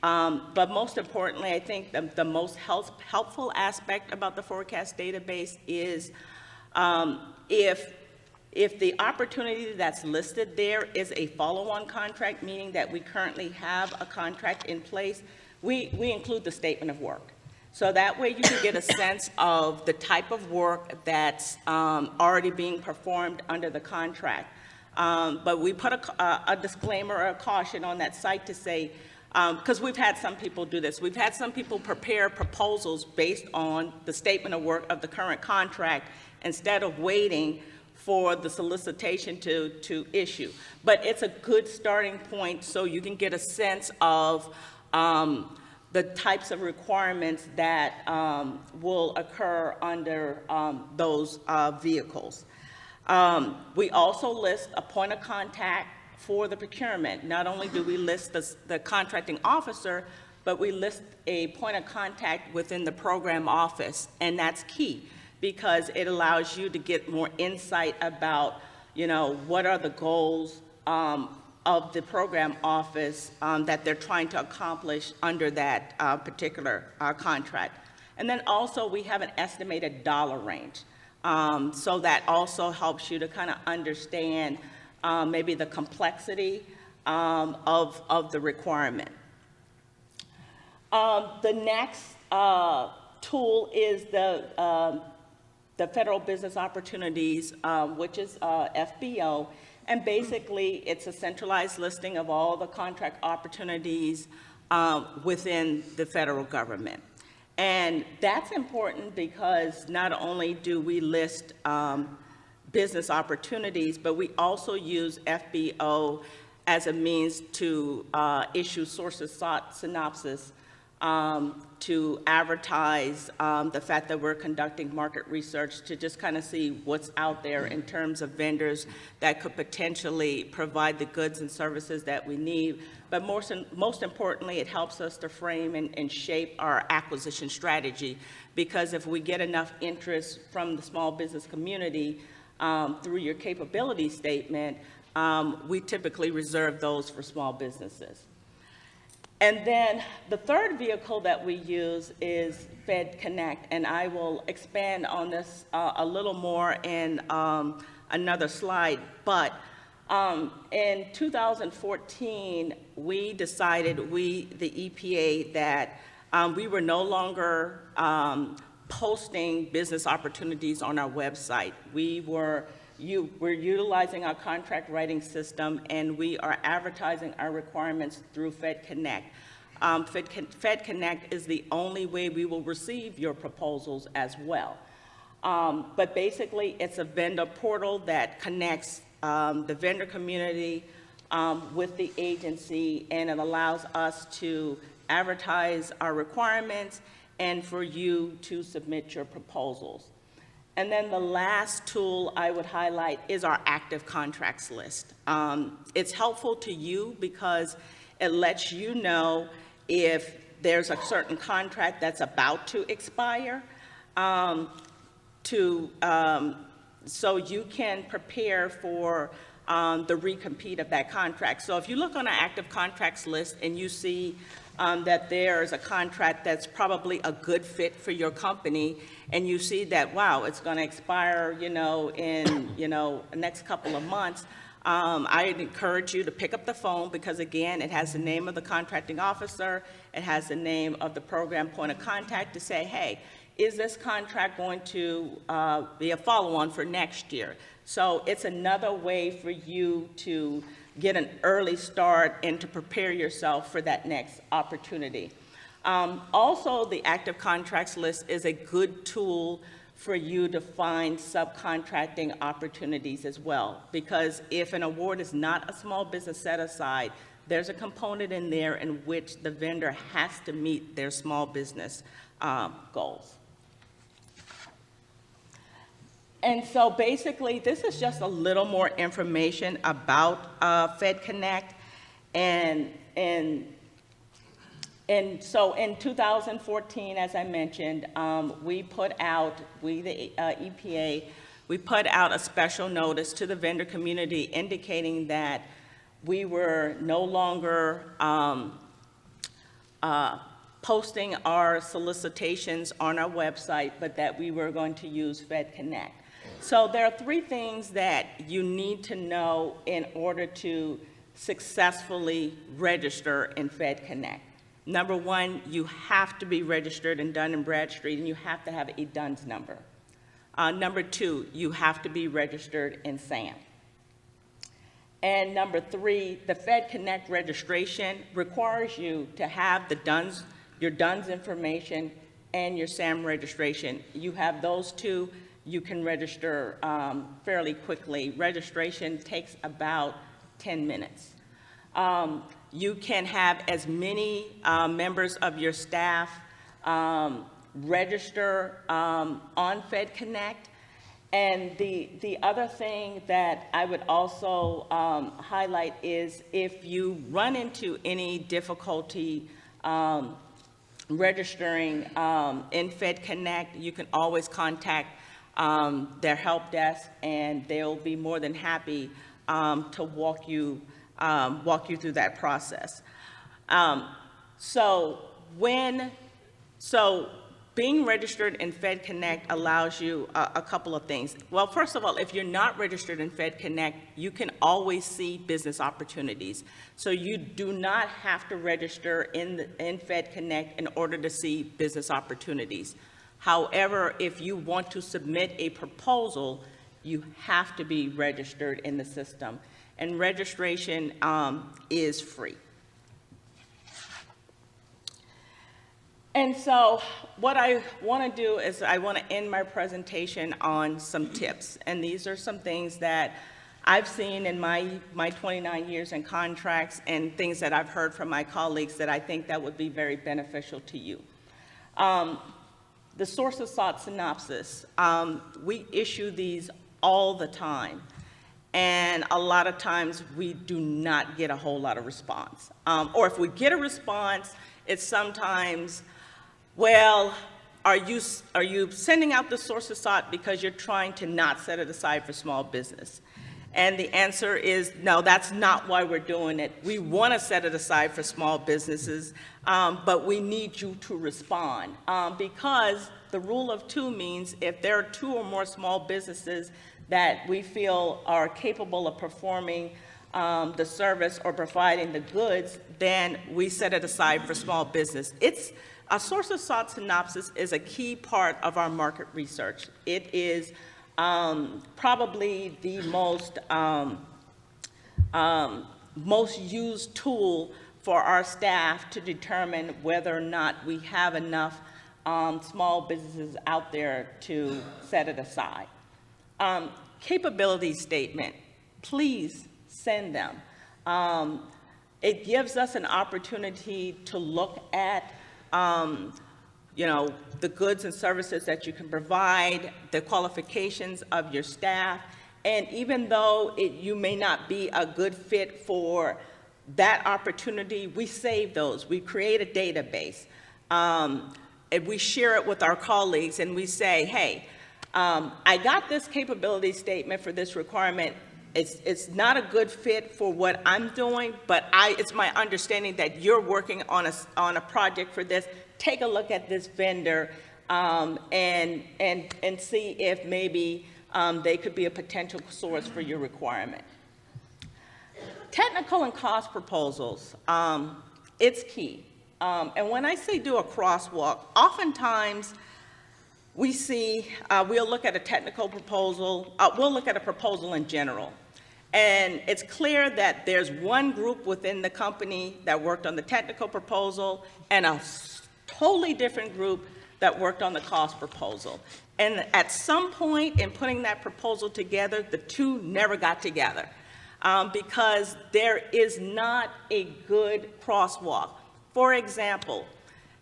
but most importantly, I think the most helpful aspect about the forecast database is if the opportunity that's listed there is a follow-on contract, meaning that we currently have a contract in place, we include the statement of work. So that way you can get a sense of the type of work that's already being performed under the contract. But we put a disclaimer or a caution on that site to say, because we've had some people do this. We've had some people prepare proposals based on the statement of work of the current contract instead of waiting for the solicitation to issue. But it's a good starting point so you can get a sense of the types of requirements that will occur under those vehicles. We also list a point of contact for the procurement. Not only do we list the contracting officer, but we list a point of contact within the program office, and that's key because it allows you to get more insight about, what are the goals of the program office that they're trying to accomplish under that particular contract. And then also we have an estimated dollar range. So that also helps you to kind of understand maybe the complexity of the requirement. The next tool is the Federal Business Opportunities, which is FBO. And basically, it's a centralized listing of all the contract opportunities within the federal government. And that's important because not only do we list business opportunities, but we also use FBO as a means to issue sources sought synopsis to advertise the fact that we're conducting market research to just kind of see what's out there in terms of vendors that could potentially provide the goods and services that we need. But most importantly, it helps us to frame and shape our acquisition strategy, because if we get enough interest from the small business community through your capability statement, we typically reserve those for small businesses. And then the third vehicle that we use is Fed Connect, and I will expand on this a little more in another slide. But in 2014, we decided, the EPA, that we were no longer posting business opportunities on our website. We're utilizing our contract writing system, and we are advertising our requirements through Fed Connect. Fed Connect is the only way we will receive your proposals as well. But basically, it's a vendor portal that connects the vendor community with the agency, and it allows us to advertise our requirements and for you to submit your proposals. And then the last tool I would highlight is our active contracts list. It's helpful to you because it lets you know if there's a certain contract that's about to expire, so you can prepare for the recompete of that contract. So if you look on our active contracts list and you see that there's a contract that's probably a good fit for your company, and you see that, wow, it's going to expire, in, the next couple of months, I'd encourage you to pick up the phone because, again, it has the name of the contracting officer, it has the name of the program point of contact to say, hey, is this contract going to be a follow-on for next year? So it's another way for you to get an early start and to prepare yourself for that next opportunity. Also, the active contracts list is a good tool for you to find subcontracting opportunities as well. Because if an award is not a small business set-aside, there's a component in there in which the vendor has to meet their small business goals. And so basically, this is just a little more information about FedConnect. And so in 2014, as I mentioned, we put out, the EPA, we put out a special notice to the vendor community indicating that we were no longer posting our solicitations on our website, but that we were going to use FedConnect. So there are 3 things that you need to know in order to successfully register in FedConnect. Number 1, you have to be registered in Dun & Bradstreet, and you have to have a DUNS number. Number 2, you have to be registered in SAM. And number 3, the FedConnect registration requires you to have the DUNS, your DUNS information and your SAM registration. You have those 2, you can register fairly quickly. Registration takes about 10 minutes. You can have as many members of your staff register on FedConnect. And the other thing that I would also highlight is if you run into any difficulty registering in FedConnect, you can always contact their help desk, and they'll be more than happy to walk you through that process. So being registered in FedConnect allows you a couple of things. Well, first of all, if you're not registered in FedConnect, you can always see business opportunities. So you do not have to register in FedConnect in order to see business opportunities. However, if you want to submit a proposal, you have to be registered in the system. And registration is free. And so what I want to do is I want to end my presentation on some tips. And these are some things that I've seen in my 29 years in contracts and things that I've heard from my colleagues that I think that would be very beneficial to you. The source of sought synopsis, we issue these all the time. And a lot of times we do not get a whole lot of response. Or if we get a response, it's sometimes, well, are you sending out the source of sought because you're trying to not set it aside for small business? And the answer is, no, that's not why we're doing it. We want to set it aside for small businesses, but we need you to respond. Because the rule of 2 means if there are 2 or more small businesses that we feel are capable of performing the service or providing the goods, then we set it aside for small business. A source of sought synopsis is a key part of our market research. It is probably the most used tool for our staff to determine whether or not we have enough small businesses out there to set it aside. Capability statement, please send them. It gives us an opportunity to look at the goods and services that you can provide, the qualifications of your staff, and even though you may not be a good fit for that opportunity, we save those. We create a database, and we share it with our colleagues, and we say, hey, I got this capability statement for this requirement. It's not a good fit for what I'm doing, but it's my understanding that you're working on a project for this. Take a look at this vendor and see if maybe they could be a potential source for your requirement. Technical and cost proposals, it's key. And when I say do a crosswalk, oftentimes we see, we'll look at a technical proposal, we'll look at a proposal in general. And it's clear that there's one group within the company that worked on the technical proposal and a totally different group that worked on the cost proposal. And at some point in putting that proposal together, the two never got together because there is not a good crosswalk. For example,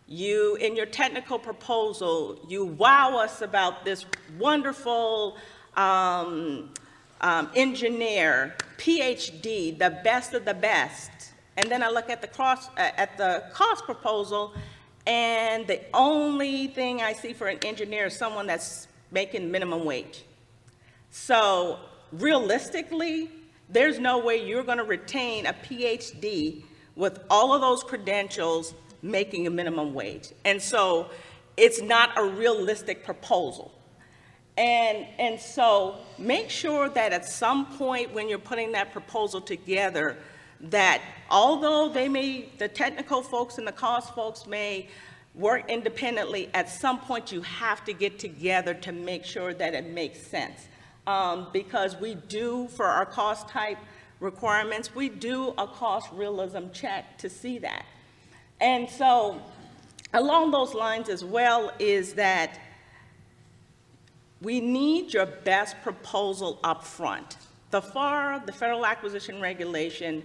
you, in your technical proposal, you wow us about this wonderful engineer, PhD, the best of the best. And then I look at the cost proposal, and the only thing I see for an engineer is someone that's making minimum wage. So realistically, there's no way you're going to retain a PhD with all of those credentials making a minimum wage. And so it's not a realistic proposal. And so make sure that at some point when you're putting that proposal together, that although the technical folks and the cost folks may work independently, at some point you have to get together to make sure that it makes sense. Because we do, for our cost type requirements, we do a cost realism check to see that. And so along those lines as well is that we need your best proposal up front. The FAR, the Federal Acquisition Regulation,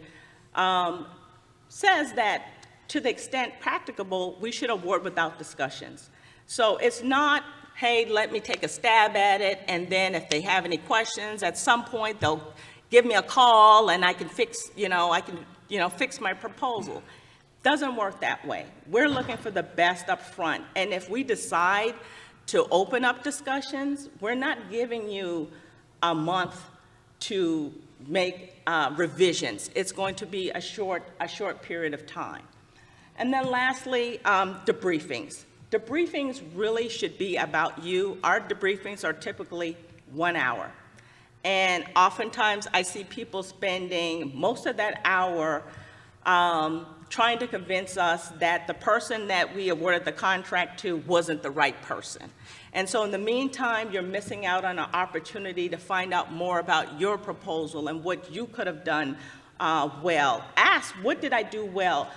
says that to the extent practicable, we should award without discussions. So it's not, hey, let me take a stab at it, and then if they have any questions, at some point they'll give me a call and I can fix, fix my proposal. Doesn't work that way. We're looking for the best up front. And if we decide to open up discussions, we're not giving you a month to make revisions. It's going to be a short period of time. And then lastly, debriefings. Debriefings really should be about you. Our debriefings are typically 1 hour. And oftentimes I see people spending most of that hour trying to convince us that the person that we awarded the contract to wasn't the right person. And so in the meantime, you're missing out on an opportunity to find out more about your proposal and what you could have done well. Ask, what did I do well?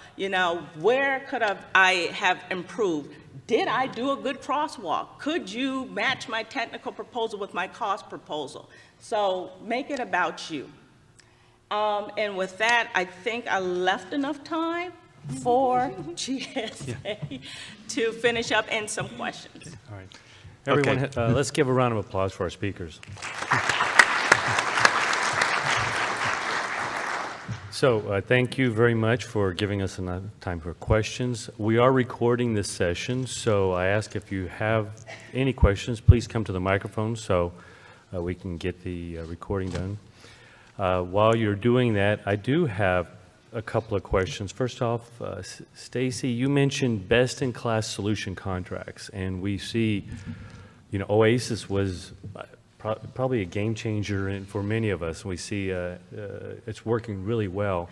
Where could I have improved? Did I do a good crosswalk? Could you match my technical proposal with my cost proposal? So make it about you. And with that, I think I left enough time for GSA to finish up and some questions. Okay. All right. Everyone, let's give a round of applause for our speakers. So thank you very much for giving us enough time for questions. We are recording this session, so I ask if you have any questions, please come to the microphone so we can get the recording done. While you're doing that, I do have a couple of questions. First off, Stacy, you mentioned best-in-class solution contracts, and we see, OASIS was probably a game changer for many of us. We see it's working really well.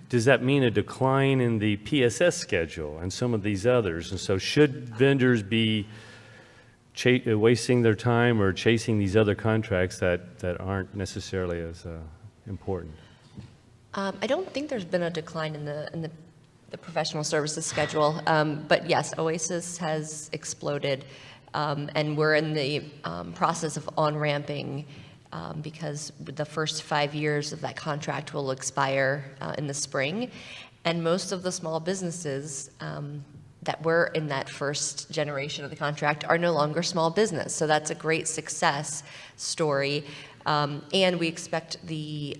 Does that mean a decline in the PSS schedule and some of these others? And so should vendors be wasting their time or chasing these other contracts that aren't necessarily as important? I don't think there's been a decline in the professional services schedule, but yes, OASIS has exploded, and we're in the process of on-ramping because the first 5 years of that contract will expire in the spring, and most of the small businesses that were in that first generation of the contract are no longer small business. So that's a great success story. And we expect the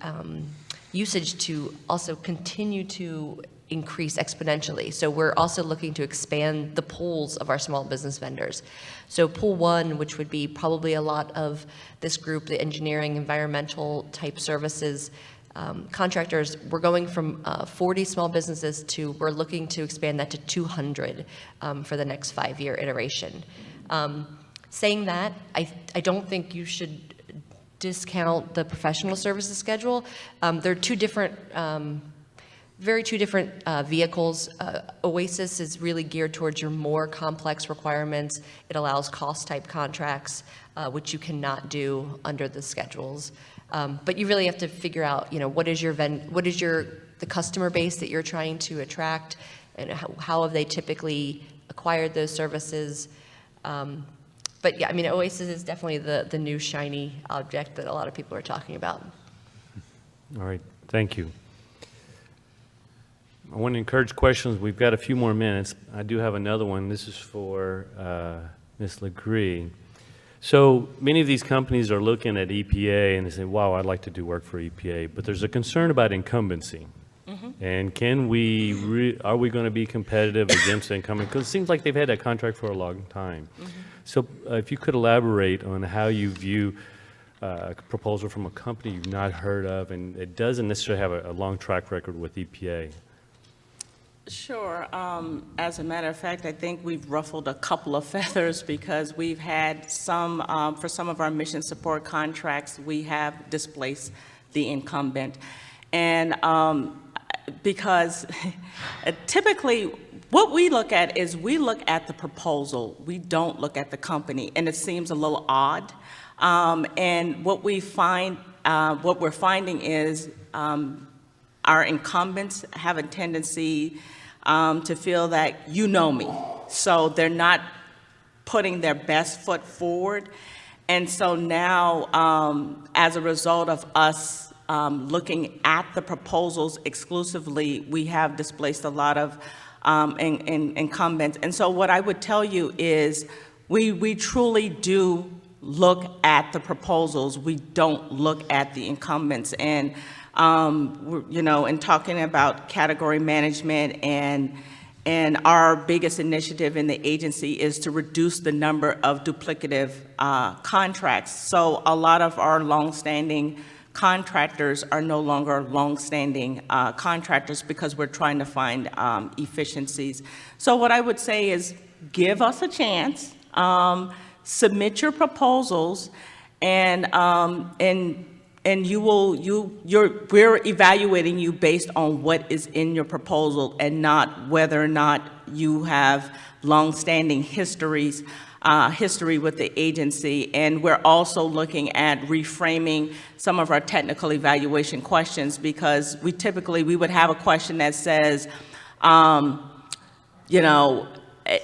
usage to also continue to increase exponentially. So we're also looking to expand the pools of our small business vendors. So pool one, which would be probably a lot of this group, the engineering, environmental type services, contractors, we're going from 40 small businesses to, we're looking to expand that to 200 for the next 5-year iteration. Saying that, I don't think you should discount the professional services schedule. They're two different vehicles. OASIS is really geared towards your more complex requirements. It allows cost type contracts, which you cannot do under the schedules. But you really have to figure out, what is the customer base that you're trying to attract, and how have they typically acquired those services. But yeah, I mean, OASIS is definitely the new shiny object that a lot of people are talking about. All right, thank you. I want to encourage questions. We've got a few more minutes. I do have another one. This is for Ms. Legree. So many of these companies are looking at EPA and they say, wow, I'd like to do work for EPA, but there's a concern about incumbency. And can we, are we going to be competitive against the incumbent? Because it seems like they've had that contract for a long time. So if you could elaborate on how you view a proposal from a company you've not heard of, and it doesn't necessarily have a long track record with EPA. Sure. As a matter of fact, I think we've ruffled a couple of feathers because we've had some, for some of our mission support contracts, we have displaced the incumbent. And because typically what we look at is we look at the proposal, we don't look at the company, and it seems a little odd. And what we find, what we're finding is our incumbents have a tendency to feel that you know me. So they're not putting their best foot forward. And so now, as a result of us looking at the proposals exclusively, we have displaced a lot of incumbents. And so what I would tell you is we truly do look at the proposals. We don't look at the incumbents. And you know, in talking about category management, and our biggest initiative in the agency is to reduce the number of duplicative contracts. So a lot of our longstanding contractors are no longer longstanding contractors because we're trying to find efficiencies. So what I would say is give us a chance, submit your proposals, and we're evaluating you based on what is in your proposal and not whether or not you have longstanding history with the agency. And we're also looking at reframing some of our technical evaluation questions, because we would have a question that says, you know,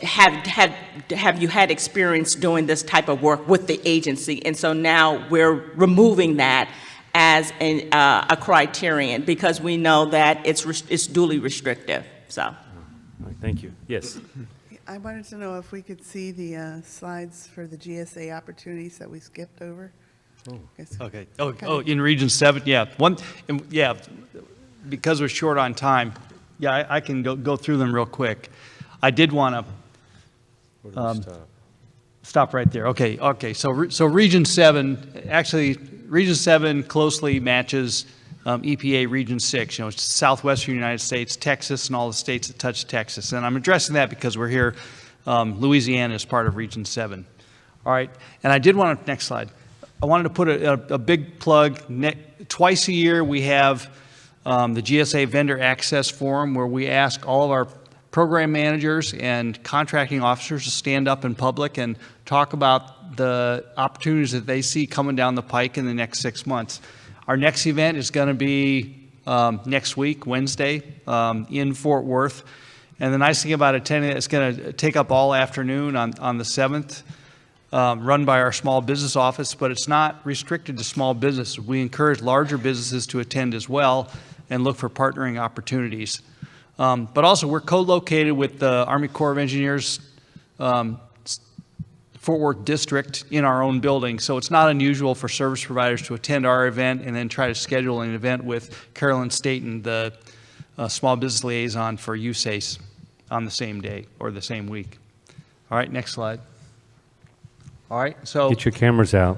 have you had experience doing this type of work with the agency? And so now we're removing that as a criterion, because we know that it's duly restrictive. So, All right, thank you. Yes. I wanted to know if we could see the slides for the GSA opportunities that we skipped over. Okay. In Region 7, yeah. Because we're short on time, yeah, I can go through them real quick. I did want Where do we stop? stop right there. Okay. So Region 7, actually, Region 7 closely matches EPA Region 6. You know, it's southwestern United States, Texas, and all the states that touch Texas. And I'm addressing that because we're here. Louisiana is part of Region 7. All right. And I did want to, next slide. I wanted to put a big plug. Twice a year, we have the GSA Vendor Access Forum, where we ask all of our program managers and contracting officers to stand up in public and talk about the opportunities that they see coming down the pike in the next 6 months. Our next event is going to be next week, Wednesday, in Fort Worth. And the nice thing about attending it, it's going to take up all afternoon on the 7th, run by our small business office, but it's not restricted to small businesses. We encourage larger businesses to attend as well and look for partnering opportunities. But also, we're co-located with the Army Corps of Engineers Fort Worth District in our own building, so it's not unusual for service providers to attend our event and then try to schedule an event with Carolyn Staten, the Small Business Liaison for USACE, on the same day or the same week. All right, next slide. All right, so Get your cameras out.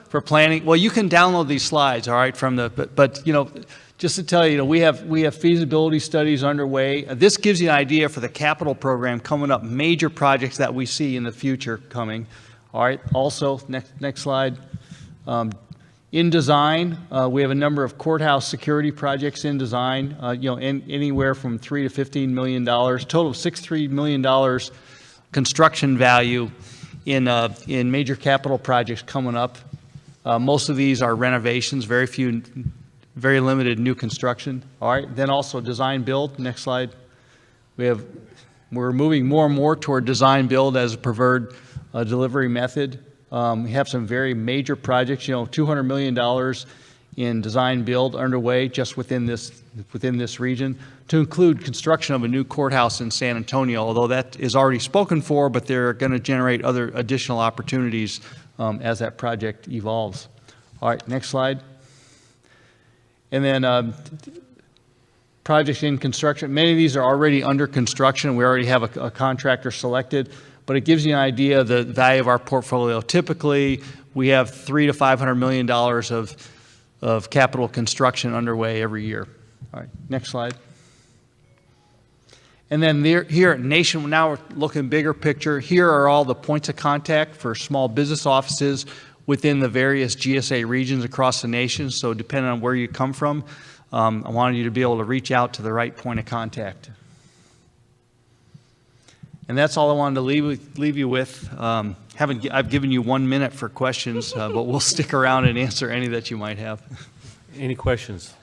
for planning, well, you can download these slides, all right, from the, but you know, just to tell you, we have feasibility studies underway. This gives you an idea for the capital program coming up, major projects that we see in the future coming. All right, also, next slide. In design, we have a number of courthouse security projects in design, you know, anywhere from $3 to $15 million, total of $63 million construction value in major capital projects coming up. Most of these are renovations, very limited new construction. All right, then also design build, next slide. We have We're moving more and more toward design build as a preferred delivery method. We have some very major projects, $200 million in design build underway just within this region, to include construction of a new courthouse in San Antonio, although that is already spoken for, but they're going to generate other additional opportunities as that project evolves. All right, next slide. And then projects in construction. Many of these are already under construction. We already have a contractor selected, but it gives you an idea of the value of our portfolio. Typically, we have $300 to $500 million of capital construction underway every year. All right, next slide. And then here at Nation, now we're looking bigger picture. Here are all the points of contact for small business offices within the various GSA regions across the nation. So depending on where you come from, I wanted you to be able to reach out to the right point of contact. And that's all I wanted to leave you with. I've given you 1 minute for questions, but we'll stick around and answer any that you might have. Any questions?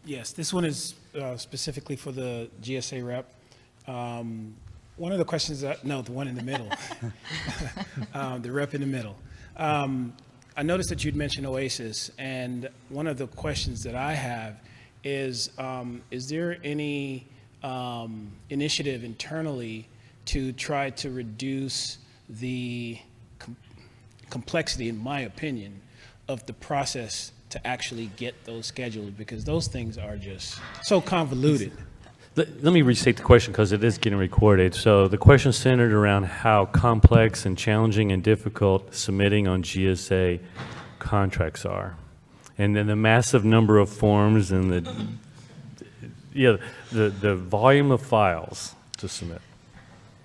Yes, this one is specifically for the GSA rep. One of the questions the one in the middle, the rep in the middle. I noticed that you'd mentioned OASIS, and one of the questions that I have is there any initiative internally to try to reduce the complexity, in my opinion, of the process to actually get those scheduled, because those things are just so convoluted. Let me restate the question because it is getting recorded. So the question centered around how complex and challenging and difficult submitting on GSA contracts are. And then the massive number of forms and the volume of files to submit.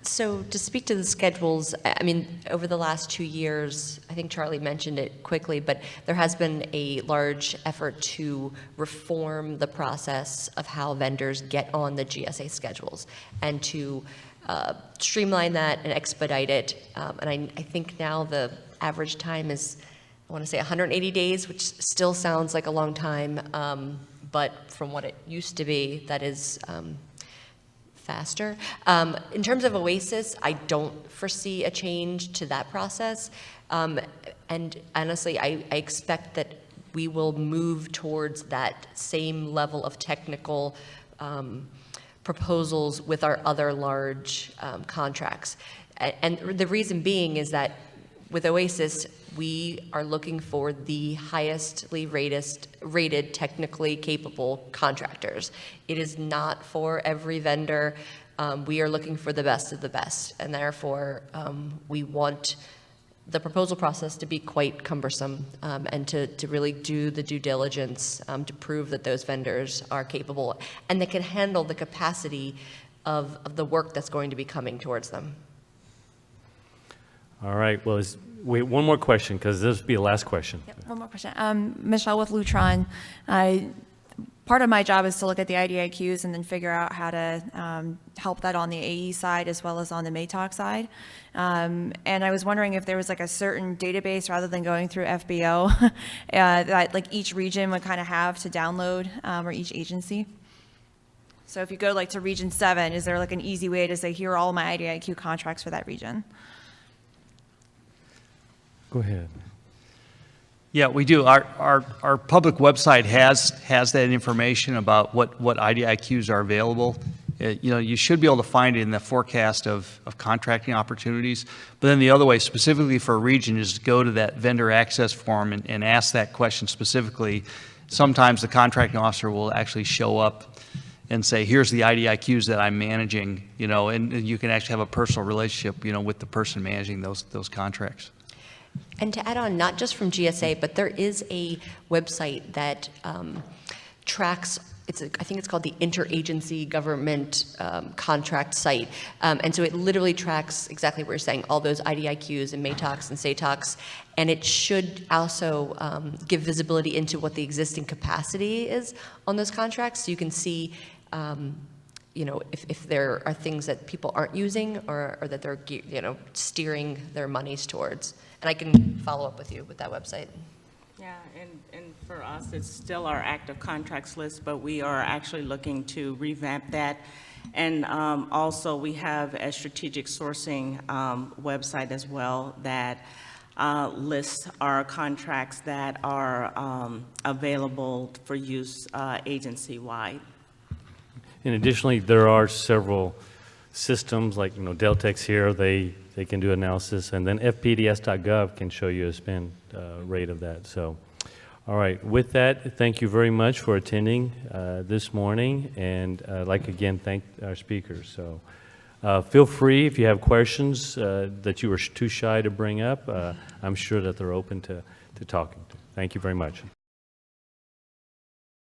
So to speak to the schedules, I mean, over the last 2 years, I think Charlie mentioned it quickly, but there has been a large effort to reform the process of how vendors get on the GSA schedules and to streamline that and expedite it. And I think now the average time is, I want to say 180 days, which still sounds like a long time, but from what it used to be, that is faster. In terms of OASIS, I don't foresee a change to that process. And honestly, I expect that we will move towards that same level of technical proposals with our other large contracts. And the reason being is that with OASIS, we are looking for the highestly rated, technically capable contractors. It is not for every vendor. We are looking for the best of the best, and therefore we want the proposal process to be quite cumbersome and to really do the due diligence to prove that those vendors are capable and they can handle the capacity of the work that's going to be coming towards them. All right. Well, wait, one more question, because this will be the last question. Yep, one more question. Michelle with Lutron. Part of my job is to look at the IDIQs and then figure out how to help that on the AE side as well as on the MATOC side. And I was wondering if there was like a certain database rather than going through FBO that like each region would kind of have to download or each agency. So if you go like to Region 7, is there like an easy way to say, here are all my IDIQ contracts for that region? Go ahead. Yeah, we do. Our public website has that information about what IDIQs are available. You should be able to find it in the forecast of contracting opportunities. But then the other way, specifically for a region, is to go to that vendor access form and ask that question specifically. Sometimes the contracting officer will actually show up and say, here's the IDIQs that I'm managing, and you can actually have a personal relationship, with the person managing those contracts. And to add on, not just from GSA, but there is a website that tracks, I think it's called the Interagency Government Contract Site. And so it literally tracks exactly what you're saying, all those IDIQs and MATOCs and SATOCs. And it should also give visibility into what the existing capacity is on those contracts. So you can see if there are things that people aren't using or that they're, steering their monies towards. And I can follow up with you with that website. Yeah, and for us, it's still our active contracts list, but we are actually looking to revamp that And also, we have a strategic sourcing website as well that lists our contracts that are available for use agency-wide. And additionally, there are several systems, like, Deltek's here, they can do analysis, and then fpds.gov can show you a spend rate of that. So, all right, with that, thank you very much for attending this morning, and like, again, thank our speakers. So feel free, if you have questions that you were too shy to bring up, I'm sure that they're open to talking to. Thank you very much.